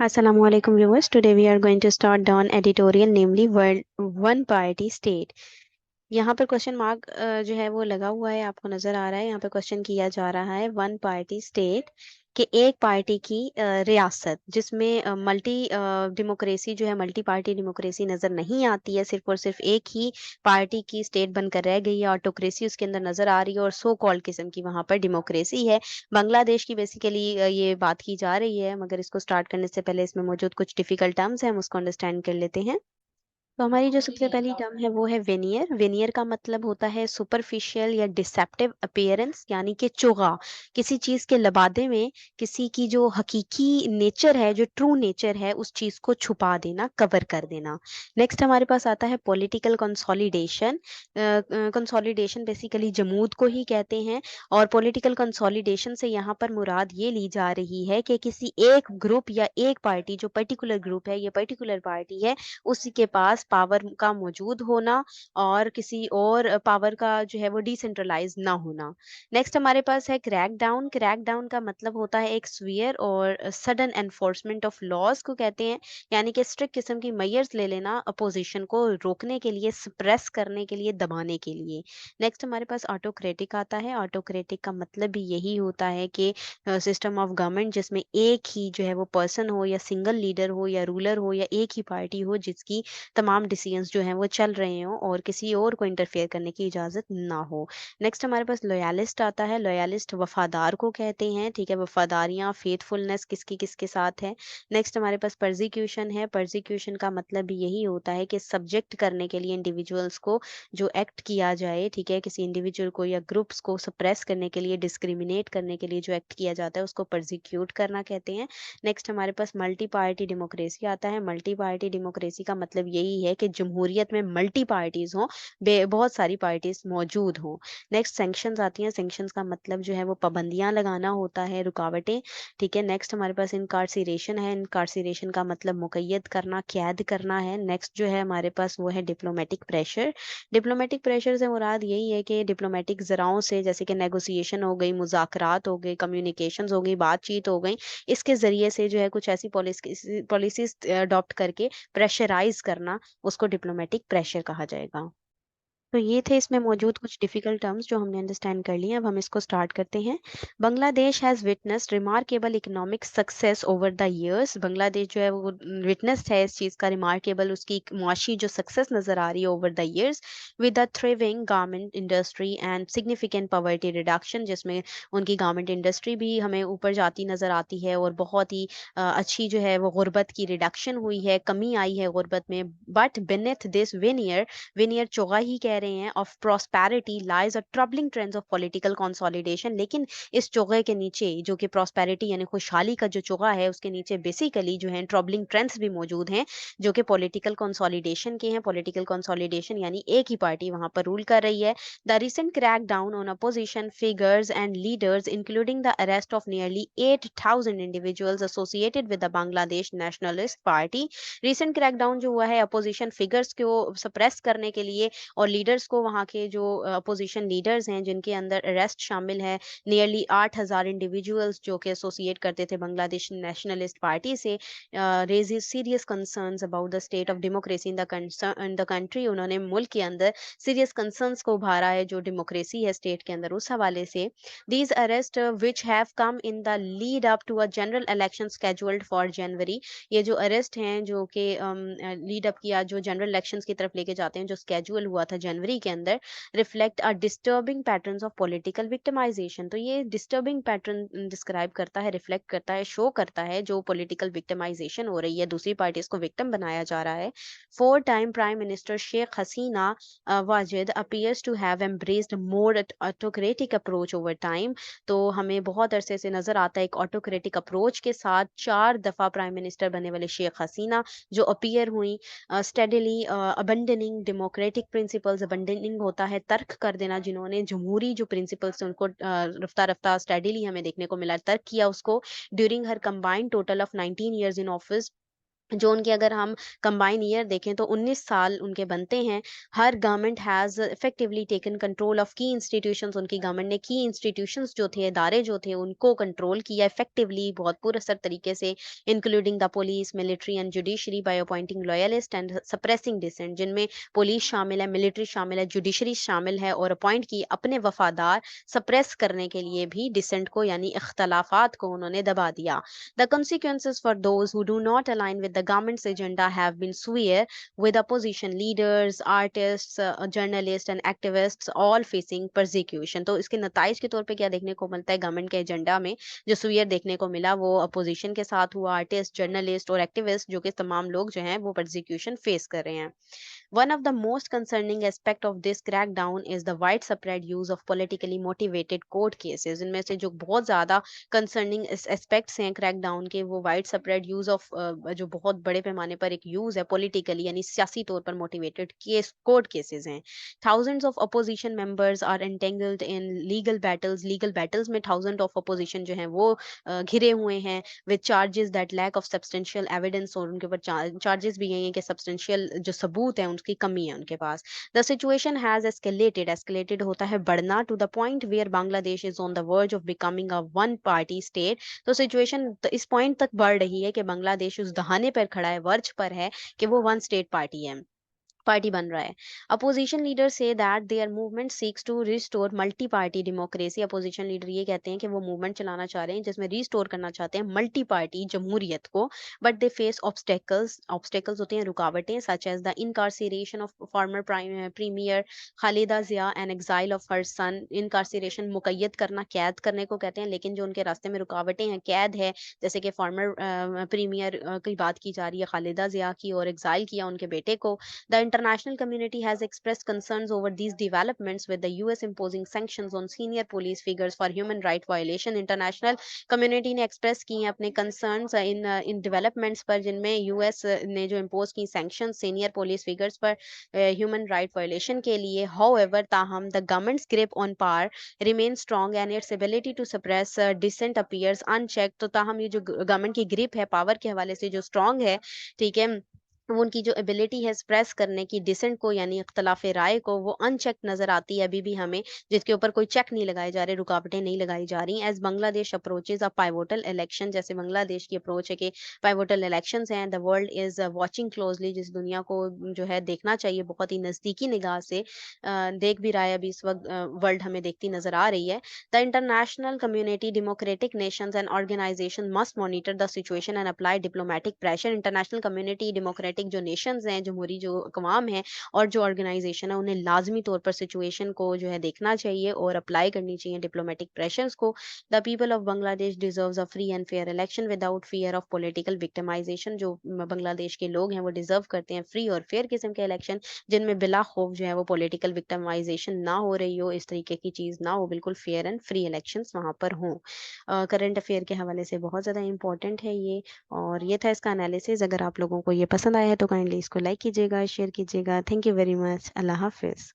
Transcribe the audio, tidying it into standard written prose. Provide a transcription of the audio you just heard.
Assalamualaikum viewers. Today we are going to start on editorial, namely world one party state. यहाँ पर question mark जो है वो लगा हुआ है, आपको नजर आ रहा है। यहाँ पर क्वेश्चन किया जा रहा है वन पार्टी स्टेट के एक पार्टी की रियासत जिसमें मल्टी डेमोक्रेसी जो है, मल्टी पार्टी डेमोक्रेसी नजर नहीं आती है, सिर्फ और सिर्फ एक ही पार्टी की स्टेट बनकर रह गई है। ऑटोक्रेसी उसके अंदर नजर आ रही है और सो कॉल्ड किस्म की वहां पर डेमोक्रेसी है। बांग्लादेश की बेसिकली ये बात की जा रही है, मगर इसको स्टार्ट करने से पहले इसमें मौजूद कुछ डिफिकल्ट टर्म्स हैं, हम उसको अंडरस्टैंड कर लेते हैं। तो हमारी जो सबसे पहली टर्म है वो है वेनियर। वेनियर का मतलब होता है सुपरफिशियल या डिसेप्टिव अपीयरेंस, यानी कि चोगा। किसी चीज के लबादे में किसी की जो हकीकी नेचर है, जो ट्रू नेचर है, उस चीज को छुपा देना, कवर कर देना। नेक्स्ट हमारे पास आता है पॉलिटिकल कंसोलिडेशन। कंसोलिडेशन बेसिकली जमूद को ही कहते हैं। और पॉलिटिकल कंसोलिडेशन से यहाँ पर मुराद ये ली जा रही है कि किसी एक ग्रुप या एक पार्टी, जो पर्टिकुलर ग्रुप है, ये पर्टिकुलर पार्टी है, उसी के पास पावर का मौजूद होना और किसी और पावर का जो है वो डिसेंट्रलाइज ना होना। नेक्स्ट हमारे पास है क्रैक डाउन। क्रैक डाउन का मतलब होता है एक स्वीयर और सडन एनफोर्समेंट ऑफ लॉज को कहते हैं, यानी कि स्ट्रिक्ट किस्म की मेजर्स ले लेना अपोजिशन को रोकने के लिए, सप्रेस करने के लिए, दबाने के लिए। नेक्स्ट हमारे पास ऑटोक्रेटिक आता है। ऑटोक्रेटिक का मतलब भी यही होता है कि सिस्टम ऑफ गवर्नमेंट जिसमें एक ही जो है वो पर्सन हो, या सिंगल लीडर हो, या रूलर हो, या एक ही पार्टी हो जिसकी तमाम डिसीजंस जो हैं वो चल रहे हों और किसी और को इंटरफेयर करने की इजाज़त ना हो। नेक्स्ट हमारे पास लॉयलिस्ट आता है। लॉयलिस्ट वफादार को कहते हैं, ठीक है। वफादारियाँ, फेथफुलनेस किसकी किसके साथ है। नेक्स्ट हमारे पास परसिक्यूशन है। परसिक्यूशन का मतलब भी यही होता है कि सब्जेक्ट करने के लिए इंडिविजुअल्स को जो एक्ट किया जाए, ठीक है, किसी इंडिविजुअल को या ग्रुप्स को सप्रेस करने के लिए, डिस्क्रिमिनेट करने के लिए जो एक्ट किया जाता है उसको परसिक्यूट करना कहते हैं। नेक्स्ट हमारे पास मल्टी पार्टी डेमोक्रेसी आता है। मल्टी पार्टी डेमोक्रेसी का मतलब यही है कि जमहूरियत में मल्टी पार्टीज हों, बहुत सारी पार्टीज मौजूद हों। नेक्स्ट सेंक्शंस आती हैं। सेंक्शंस का मतलब जो है वो पाबंदियां लगाना होता है, रुकावटें, ठीक है। नेक्स्ट हमारे पास इनकार्सिरेशन है। इनकार्सिरेशन का मतलब मुकय्यद करना, कैद करना है। नेक्स्ट जो है हमारे पास वो है डिप्लोमेटिक प्रेशर। डिप्लोमेटिक प्रेशर से मुराद यही है कि डिप्लोमेटिक जराओं से, जैसे कि नेगोशिएशन हो गई, मुज़ाकरात हो गए, कम्युनिकेशंस हो गई, बातचीत हो गई, इसके ज़रिए से जो है कुछ ऐसी पॉलिसीज़ अडॉप्ट करके प्रेशराइज़ करना, उसको डिप्लोमेटिक प्रेशर कहा जाएगा। तो ये थे इसमें मौजूद कुछ डिफिकल्ट टर्म्स जो हमने अंडरस्टैंड कर लिए। अब हम इसको स्टार्ट करते हैं। Bangladesh has witnessed remarkable economic success over the years. Bangladesh जो है वो विटनेस्ड है इस चीज़ का, रिमार्केबल, उसकी मुआशी जो सक्सेस नज़र आ रही है over the years, with the thriving garment industry and significant poverty reduction, जिसमें उनकी गारमेंट इंडस्ट्री भी हमें ऊपर जाती नज़र आती है और बहुत ही अच्छी जो है वो गुर्बत की रिडक्शन हुई है, कमी आई है गुर्बत में। But beneath this veneer, veneer चोगा ही कह रहे हैं, of prosperity lies a troubling trends of political consolidation. लेकिन इस चोगे के नीचे, जो कि प्रॉस्पेरिटी यानी खुशहाली का जो चोगा है, उसके नीचे बेसिकली जो है ट्रबलिंग ट्रेंड्स भी मौजूद हैं, जो कि पॉलिटिकल कंसोलिडेशन के हैं। पॉलिटिकल कंसोलिडेशन यानी एक ही पार्टी वहां पर रूल कर रही है। The recent crack down on opposition figures and leaders, including the arrest of nearly 8,000 individuals associated with the Bangladesh nationalist party. Recent crackdown जो हुआ है अपोजिशन फिगर्स को सप्रेस करने के लिए और लीडर्स को, वहाँ के जो अपोजिशन लीडर्स हैं जिनके अंदर अरेस्ट शामिल है, नियरली 8,000 इंडिविजुअल्स जो कि एसोसिएट करते थे बांग्लादेश नेशनलिस्ट पार्टी से, raises serious concerns about the state of democracy in the country. उन्होंने मुल्क के अंदर सीरियस कंसर्न्स को उभारा है, जो डेमोक्रेसी है स्टेट के अंदर, उस हवाले से। These arrest which have come in the lead up to a general election scheduled for January. ये जो अरेस्ट हैं जो कि लीड अप किया, जो जनरल इलेक्शंस की तरफ लेके जाते हैं, जो स्केड्यूल हुआ था जनवरी के अंदर, reflect a disturbing patterns of political victimisation. तो ये डिस्टर्बिंग पैटर्न डिस्क्राइब करता है, रिफ्लेक्ट करता है, शो करता है जो पॉलिटिकल विक्टिमाइजेशन हो रही है, दूसरी पार्टीज को विक्टिम बनाया जा रहा है। 4 time prime minister Sheikh Hasina Wajid appears to have embraced more autocratic approach over time. तो हमें बहुत अरसे से नजर आता है एक ऑटोक्रेटिक अप्रोच के साथ 4 दफा प्राइम मिनिस्टर बनने वाले शेख हसीना जो अपीयर हुई, स्टेडली अबंडनिंग डेमोक्रेटिक प्रिंसिपल्स। अबंडनिंग होता है तर्क कर देना, जिन्होंने जमहूरी जो प्रिंसिपल्स उनको रफ्ता रफ्ता स्टेडली हमें देखने को मिला, तर्क किया उसको, during her combined total of 19 years in office. जो उनके अगर हम कंबाइन ईयर देखें तो 19 साल उनके बनते हैं। हर government has effectively taken control of key institutions, उनकी गवर्नमेंट ने की इंस्टीट्यूशंस जो थे, इदारे जो थे, उनको कंट्रोल किया इफेक्टिवली बहुत पुरअसर तरीके से, including the police, military and judiciary by appointing loyalist and suppressing dissent, जिनमें पुलिस शामिल है, मिलिट्री शामिल है, जुडिशरी शामिल है, और अपॉइंट की अपने वफादार सप्रेस करने के लिए भी डिसेंट को यानी इख्तलाफात को उन्होंने दबा दिया। The consequences for those who do not align with the government's agenda have been severe, with opposition leaders, artists, journalists, and activists all facing persecution. तो इसके नताइज के तौर पे क्या देखने को मिलता है गवर्नमेंट के एजेंडा में? जो सुवियर देखने को मिला वो अपोजिशन के साथ हुआ, आर्टिस्ट, जर्नलिस्ट और एक्टिविस्ट जो कि तमाम लोग जो हैं वो परसिक्यूशन फेस कर रहे हैं। One of the most concerning aspect of this crackdown is the widespread use of politically motivated court cases. इनमें से जो बहुत ज़्यादा कंसर्निंग एस्पेक्ट्स हैं क्रैकडाउन के, वो वाइड स्प्रेड यूज ऑफ जो बहुत बड़े पैमाने पर एक यूज है पॉलिटिकली यानी सियासी तौर पर मोटिवेटेड केस कोर्ट केसेस हैं। Thousands of opposition members are entangled in legal battles में थाउजेंड ऑफ अपोजिशन जो हैं वो घिरे हुए हैं with charges that lack of substantial evidence, और उनके ऊपर चार्जेस भी यही हैं कि सब्सटेंशियल जो सबूत है उसकी कमी है उनके पास। द सिचुएशन हैज एस्केलेटेड होता है बढ़ना to the point where Bangladesh is on the verge of becoming a one party state. तो सिचुएशन इस पॉइंट तक बढ़ रही है कि बांग्लादेश उस दहाने पर खड़ा है, वर्ज पर है कि वो वन स्टेट पार्टी बन रहा है। अपोजिशन लीडर से that their movement seeks to restore multi party democracy. Opposition leader ये कहते हैं कि वो मूवमेंट चलाना चाह रहे हैं जिसमें रिस्टोर करना चाहते हैं मल्टी पार्टी जमहूरियत को। But they face obstacles, obstacles होते हैं रुकावटें, such as the incarceration of former premier Khaleda Zia and exile of her son. Incarceration मुकय्यद करना, कैद करने को कहते हैं, लेकिन जो उनके रास्ते में रुकावटें हैं, कैद है, जैसे कि फॉर्मर प्रीमियर की बात की जा रही है खालिदा जिया की, और एग्जाइल किया उनके बेटे को। The international community has expressed concerns over these developments, with the US imposing sanctions on senior police figures for human right violation. International community ने express की हैं अपने concerns इन developments पर, जिनमें US ने जो impose की sanctions senior police figures पर human right violation के लिए। However, ताहम the government's grip on power remains strong and its ability to suppress dissent appears unchecked। तो ताहम ये जो गवर्नमेंट की ग्रिप है पावर के हवाले से जो स्ट्रांग है, ठीक है, वो उनकी जो एबिलिटी है एक्सप्रेस करने की डिसेंट को यानी इख्तलाफ राय को, वो अनचेक नजर आती है अभी भी हमें, जिसके ऊपर कोई चेक नहीं लगाए जा रहे, रुकावटें नहीं लगाई जा रही। As Bangladesh approaches a pivotal election, जैसे बांग्लादेश की अप्रोच है कि पाइवोटल इलेक्शंस हैं, the world is watching closely, जिस दुनिया को जो है देखना चाहिए बहुत ही नज़दीकी निगाह से, देख भी रहा है अभी इस वक्त वर्ल्ड हमें देखती नजर आ रही है। The international community, democratic nations and organisation must monitor the situation and apply diplomatic pressure. International community, democratic जो नेशंस हैं, जमहूरी जो अकवाम हैं, और जो ऑर्गेनाइजेशन है, उन्हें लाजमी तौर पर सिचुएशन को जो है देखना चाहिए और अप्लाई करनी चाहिए डिप्लोमेटिक प्रेशर्स को। The people of Bangladesh deserves a free and fair election without fear of political victimisation. जो बांग्लादेश के लोग हैं वो डिजर्व करते हैं फ्री और फेयर किस्म के इलेक्शन, जिनमें बिला खौफ जो है वो पॉलिटिकल विक्टिमाइजेशन ना हो रही हो, इस तरीके की चीज़ ना हो, बिल्कुल फेयर एंड फ्री इलेक्शंस वहाँ पर हों। करंट अफेयर के हवाले से बहुत ज़्यादा इंपॉर्टेंट है ये, और ये था इसका एनालिसिस। अगर आप लोगों को ये पसंद आया है तो काइंडली इसको लाइक कीजिएगा, शेयर कीजिएगा। Thank you very much. अल्लाह हाफिज़।